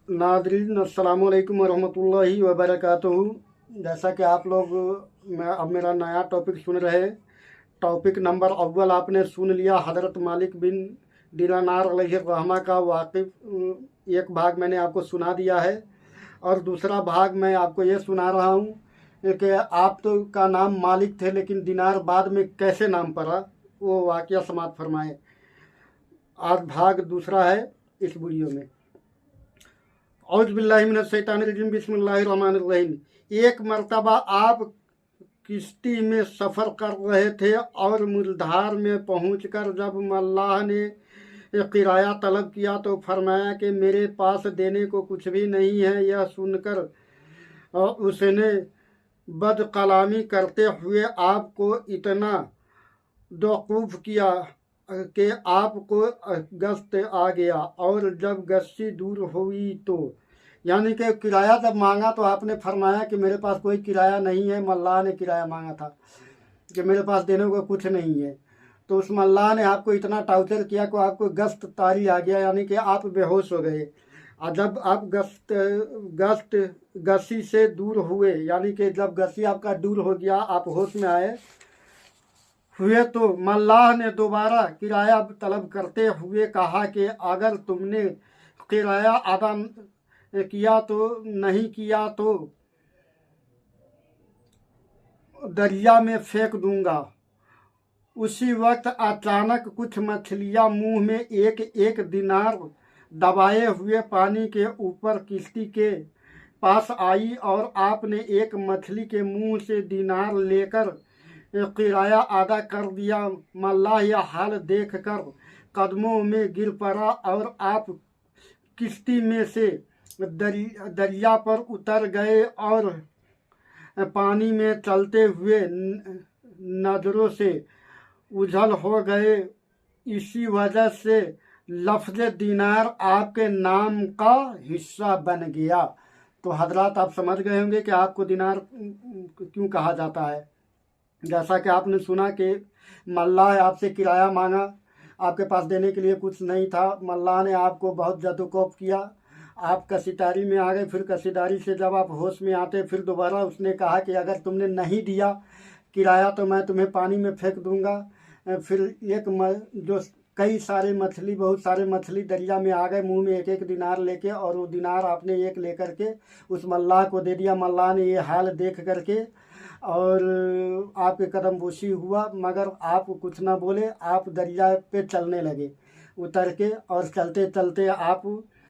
Nadreen अस्सलाम वालेकुम वरहमतुल्लाहि वबरकातुहू। जैसा कि आप लोग अब मेरा नया टॉपिक सुन रहे हैं। टॉपिक नंबर अव्वल आपने सुन लिया, हज़रत मालिक बिन दिनार अलैहिर्रहमा का वाक़िफ़ एक भाग मैंने आपको सुना दिया है, और दूसरा भाग मैं आपको ये सुना रहा हूँ कि आप तो का नाम मालिक थे, लेकिन दिनार बाद में कैसे नाम पड़ा, वो वाक़या समाप्त फरमाएँ। आज भाग दूसरा है इस वीडियो में। औज़ बिल्लाहि मिनश शैतानिर रजीम, बिस्मिल्लाहिर रहमानिर रहीम। एक मर्तबा आप किश्ती में सफ़र कर रहे थे और मुलधार में पहुंचकर जब मल्लाह ने किराया तलब किया तो फरमाया कि मेरे पास देने को कुछ भी नहीं है। यह सुनकर उसने बदकलामी करते हुए आपको इतना बेवकूफ़ किया कि आपको गश्त आ गया, और जब गश्ती दूर हुई तो यानी कि किराया जब मांगा तो आपने फरमाया कि मेरे पास कोई किराया नहीं है। मल्लाह ने किराया मांगा था कि मेरे पास देने को कुछ नहीं है। तो उस मल्लाह ने आपको इतना टार्चर किया कि आपको गश्त तारी आ गया, यानी कि आप बेहोश हो गए। और जब आप गश्त गसी से दूर हुए, यानी कि जब गसी आपका दूर हो गया, आप होश में आए हुए, तो मल्लाह ने दोबारा किराया तलब करते हुए कहा कि अगर तुमने किराया अदा किया तो नहीं किया तो दरिया में फेंक दूंगा। उसी वक्त अचानक कुछ मछलियां मुंह में एक एक दिनार दबाए हुए पानी के ऊपर किश्ती के पास आई, और आपने एक मछली के मुंह से दिनार लेकर किराया अदा कर दिया। मल्लाह यह हाल देखकर कदमों में गिर पड़ा, और आप किश्ती में से दरिया पर उतर गए और पानी में चलते हुए नजरों से उझल हो गए। इसी वजह से लफ्ज़ दिनार आपके नाम का हिस्सा बन गया। तो हजरात, आप समझ गए होंगे कि आपको दिनार क्यों कहा जाता है। जैसा कि आपने सुना कि मल्लाह आपसे किराया मांगा, आपके पास देने के लिए कुछ नहीं था। मल्लाह ने आपको बहुत जदोकोप किया, आप कसीदारी में आ गए। फिर कसीदारी से जब आप होश में आते, फिर दोबारा उसने कहा कि अगर तुमने नहीं दिया किराया तो मैं तुम्हें पानी में फेंक दूंगा। फिर जो कई सारे मछली, बहुत सारे मछली दरिया में आ गए, मुंह में एक एक दिनार लेके, और वो दिनार आपने एक लेकर के उस मल्लाह को दे दिया। मल्लाह ने ये हाल देख करके और आपके कदम बोशी हुआ, मगर आप कुछ ना बोले। आप दरिया पे चलने लगे उतर के, और चलते चलते आप